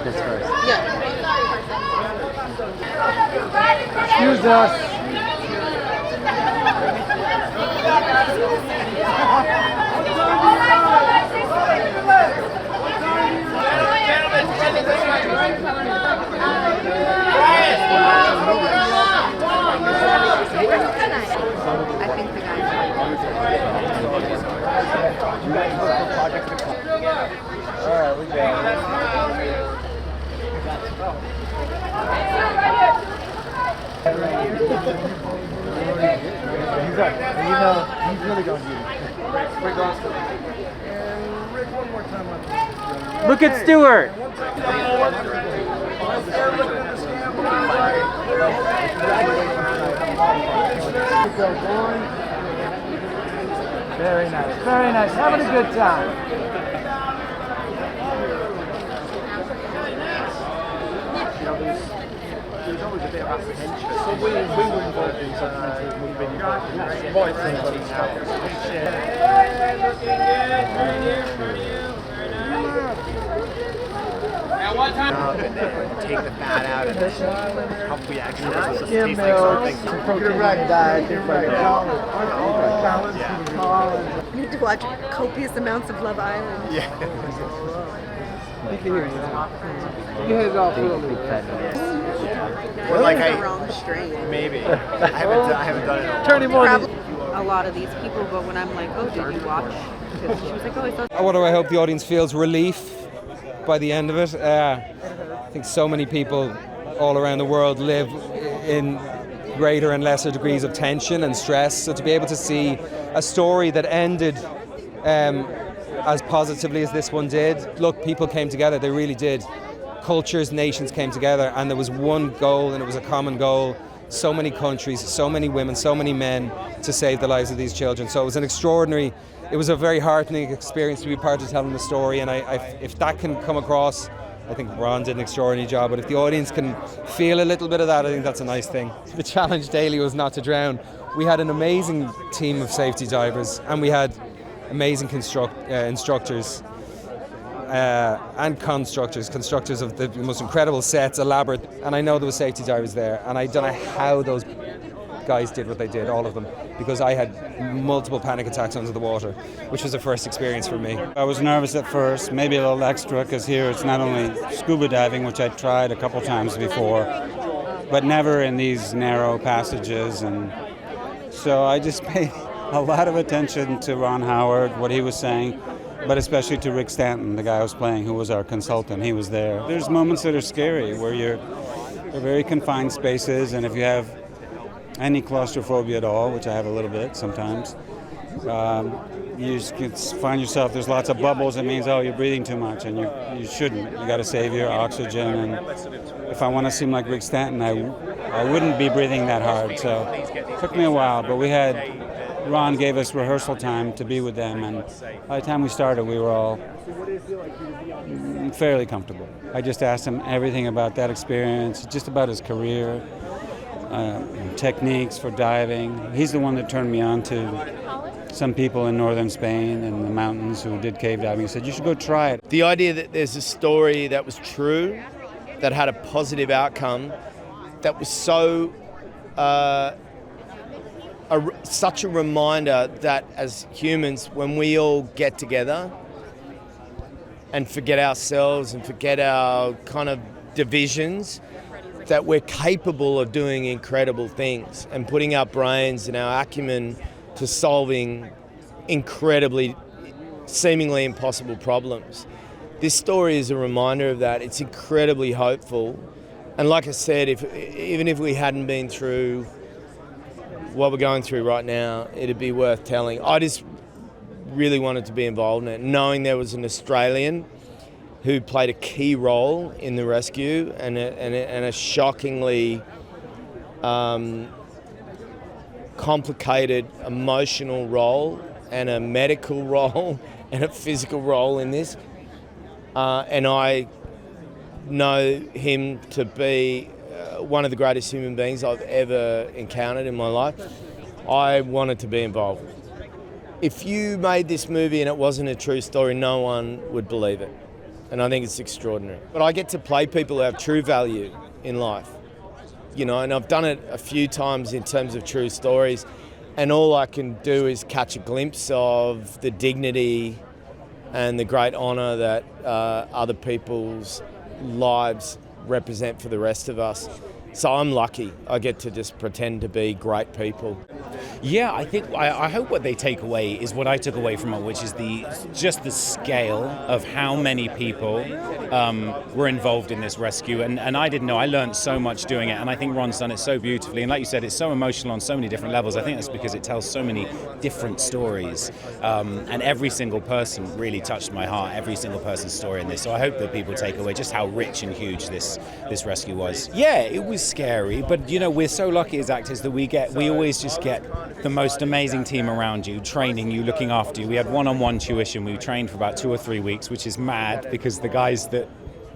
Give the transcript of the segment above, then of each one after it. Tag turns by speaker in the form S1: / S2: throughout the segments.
S1: bits first.
S2: Yeah.
S1: Excuse us.
S2: I think the guys
S1: Alright, we got he's really going to Rick, one more time. Look at Stewart. Very nice, very nice. Having a good time. There's always a bit of apprehension. So we were involved in something we've been take the fat out and help we actually taste like something. Some protein diet, things like Colin.
S2: You need to watch copious amounts of Love Island.
S1: Yeah.
S3: You can hear you now. Your head's all filled with
S2: Or like the wrong strain.
S1: Maybe. I haven't done it.
S3: Turn him on.
S2: A lot of these people, but when I'm like, oh, did you watch? Because she was like, oh, I thought.
S4: What do I hope the audience feels? Relief by the end of it. I think so many people all around the world live in greater and lesser degrees of tension and stress. So to be able to see a story that ended as positively as this one did, look, people came together, they really did. Cultures, nations came together, and there was one goal, and it was a common goal. So many countries, so many women, so many men to save the lives of these children. So it was it was a very heartening experience to be part of telling the story, and if that can come across, I think Ron did an extraordinary job, but if the audience can feel a little bit of that, I think that's a nice thing. The challenge daily was not to drown. We had an amazing team of safety divers, and we had amazing instructors and constructors of the most incredible sets, elaborate, and I know there were safety divers there, and I don't know how those guys did what they did, all of them, because I had multiple panic attacks under the water, which was a first experience for me.
S5: I was nervous at first, maybe a little extra, because here it's not only scuba diving, which I tried a couple times before, but never in these narrow passages, and so I just paid a lot of attention to Ron Howard, what he was saying, but especially to Rick Stanton, the guy I was playing, who was our consultant. He was there. There's moments that are scary where you're very confined spaces, and if you have any claustrophobia at all, which I have a little bit sometimes, you just find yourself, there's lots of bubbles. It means, oh, you're breathing too much, and you shouldn't. You got to save your oxygen, and if I want to seem like Rick Stanton, I wouldn't be breathing that hard. So it took me a while, but Ron gave us rehearsal time to be with them, and by the time we started, we were all fairly comfortable. I just asked him everything about that experience, just about his career, techniques for diving. He's the one that turned me on to some people in northern Spain in the mountains who did cave diving. He said, you should go try it.
S6: The idea that there's a story that was true, that had a positive outcome, that was so such a reminder that as humans, when we all get together and forget ourselves and forget our kind of divisions, that we're capable of doing incredible things and putting our brains and our acumen to solving incredibly, seemingly impossible problems. This story is a reminder of that. It's incredibly hopeful. And like I said, even if we hadn't been through what we're going through right now, it'd be worth telling. I just really wanted to be involved in it, knowing there was an Australian who played a key role in the rescue and a shockingly complicated emotional role and a medical role and a physical role in this. And I know him to be one of the greatest human beings I've ever encountered in my life. I wanted to be involved. If you made this movie and it wasn't a true story, no one would believe it. and I think it's extraordinary. But I get to play people who have true value in life, and I've done it a few times in terms of true stories, and all I can do is catch a glimpse of the dignity and the great honour that other people's lives represent for the rest of us. So I'm lucky. I get to just pretend to be great people.
S7: Yeah, I hope what they take away is what I took away from it, which is just the scale of how many people were involved in this rescue. And I didn't know. I learned so much doing it, and I think Ron's done it so beautifully. And like you said, it's so emotional on so many different levels. I think that's because it tells so many different stories. And every single person really touched my heart, every single person's story in this. So I hope that people take away just how rich and huge this rescue was. Yeah, it was scary, but we're so lucky as actors that we always just get the most amazing team around you, training you, looking after you. We had one-on-one tuition. We trained for about 2 or 3 weeks, which is mad because the guys that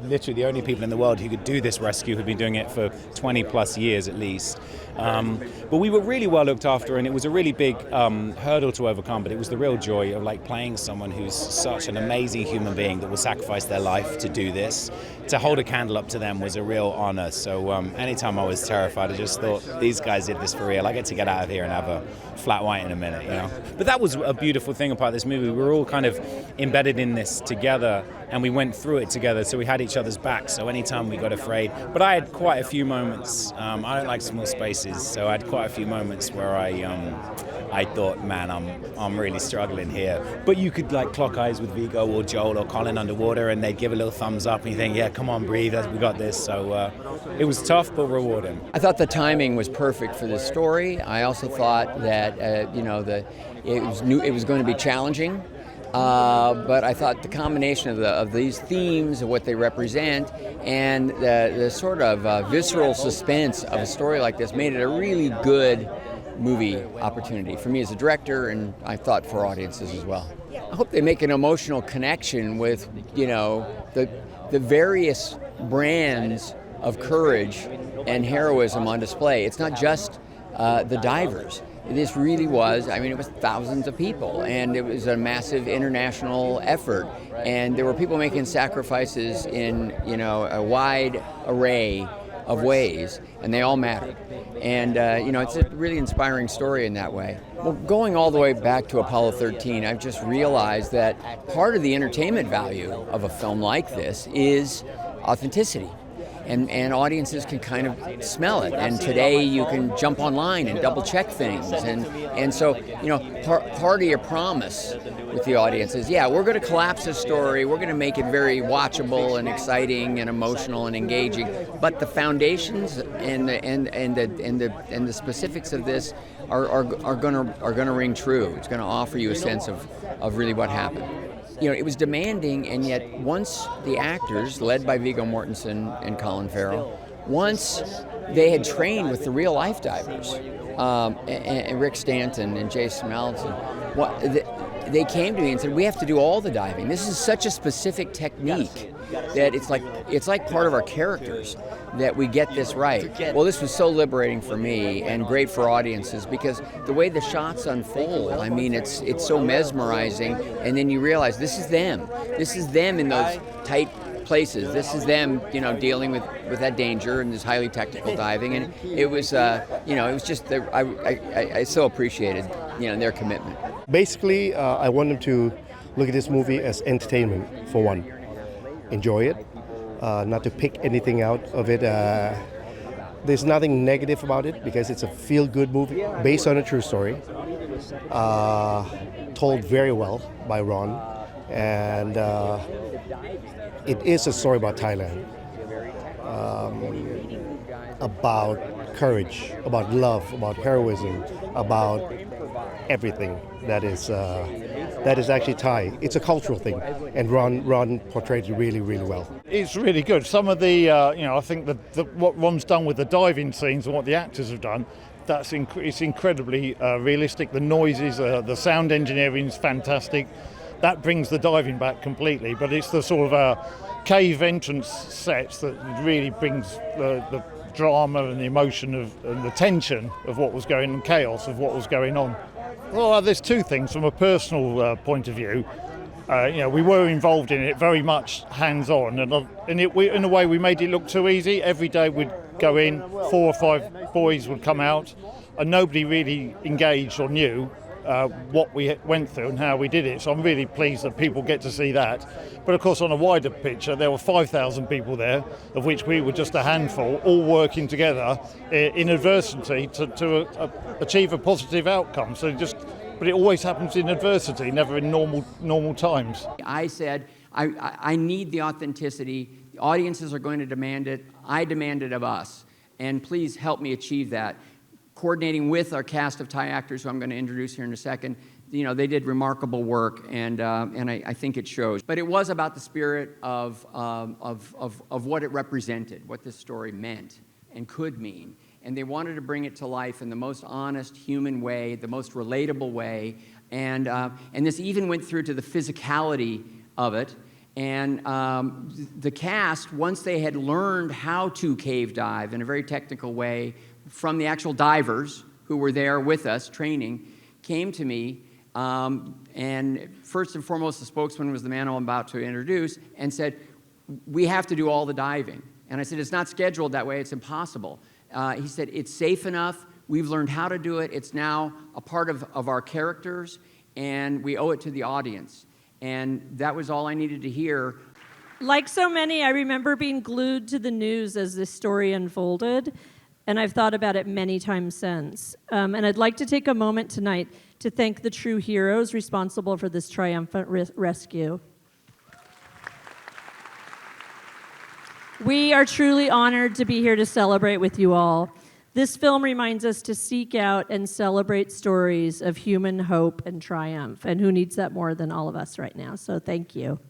S7: literally the only people in the world who could do this rescue had been doing it for 20 plus years at least. But we were really well looked after, and it was a really big hurdle to overcome, but it was the real joy of playing someone who's such an amazing human being that will sacrifice their life to do this. To hold a candle up to them was a real honor. So anytime I was terrified, I just thought, these guys did this for real. I get to get out of here and have a flat white in a minute, But that was a beautiful thing about this movie. We were all kind of embedded in this together, and we went through it together, so we had each other's backs. So anytime we got afraid, but I had quite a few moments. I don't like small spaces, so I had quite a few moments where I thought, man, I'm really struggling here. But you could clock eyes with Viggo or Joel or Colin underwater, and they'd give a little thumbs up, and you think, yeah, come on, breathe, we got this. So it was tough but rewarding.
S3: I thought the timing was perfect for this story. I also thought that it was going to be challenging. But I thought the combination of these themes, of what they represent, and the sort of visceral suspense of a story like this made it a really good movie opportunity for me as a director, and I thought for audiences as well. I hope they make an emotional connection with, the various brands of courage and heroism on display. It's not just the divers. This really was, it was thousands of people, and it was a massive international effort, and there were people making sacrifices in, a wide array of ways, and they all mattered. And, it's a really inspiring story in that way. Well, going all the way back to Apollo 13, I've just realized that part of the entertainment value of a film like this is authenticity. And audiences can kind of smell it. And today you can jump online and double check things. And so, part of your promise with the audience is, we're going to collapse this story. We're going to make it very watchable and exciting and emotional and engaging. But the foundations and the specifics of this are going to ring true. It's going to offer you a sense of really what happened. It was demanding, and yet once the actors, led by Viggo Mortensen and Colin Farrell, once they had trained with the real-life divers, and Rick Stanton and Jason Malton, they came to me and said, we have to do all the diving. This is such a specific technique that it's like part of our characters that we get this right. Well, this was so liberating for me and great for audiences because the way the shots unfold, it's so mesmerizing, and then you realize this is them. This is them in those tight places. This is them, dealing with that danger and this highly technical diving, and it was, it was just, I so appreciated, their commitment.
S8: Basically, I want them to look at this movie as entertainment, for one. Enjoy it, not to pick anything out of it. There's nothing negative about it because it's a feel-good movie based on a true story, told very well by Ron, and it is a story about Thailand, about courage, about love, about heroism, about everything that is actually Thai. It's a cultural thing, and Ron portrayed it really, really well.
S9: It's really good. Some of the, I think what Ron's done with the diving scenes and what the actors have done, it's incredibly realistic. The noises, the sound engineering is fantastic. That brings the diving back completely. But it's the sort of cave entrance sets that really brings the drama and the emotion and the tension of what was going on, chaos of what was going on. Well, there's two things from a personal point of view. we were involved in it very much hands-on, and in a way we made it look too easy. Every day we'd go in, 4 or 5 boys would come out, and nobody really engaged or knew what we went through and how we did it. So I'm really pleased that people get to see that. But of course, on a wider picture, there were 5,000 people there, of which we were just a handful, all working together in adversity to achieve a positive outcome. But it always happens in adversity, never in normal times.
S3: I said, I need the authenticity. The audiences are going to demand it. I demand it of us. And please help me achieve that. Coordinating with our cast of Thai actors, who I'm going to introduce here in a second, they did remarkable work, and I think it shows. But it was about the spirit of what it represented, what this story meant and could mean. And they wanted to bring it to life in the most honest, human way, the most relatable way. And this even went through to the physicality of it. And the cast, once they had learned how to cave dive in a very technical way from the actual divers who were there with us training, came to me. And first and foremost, the spokesman was the man I'm about to introduce, and said, we have to do all the diving. And I said, it's not scheduled that way, it's impossible. He said, it's safe enough, we've learned how to do it, it's now a part of our characters, and we owe it to the audience. And that was all I needed to hear.
S10: Like so many, I remember being glued to the news as this story unfolded, and I've thought about it many times since. And I'd like to take a moment tonight to thank the true heroes responsible for this triumphant rescue. We are truly honored to be here to celebrate with you all. This film reminds us to seek out and celebrate stories of human hope and triumph, and who needs that more than all of us right now? So thank you.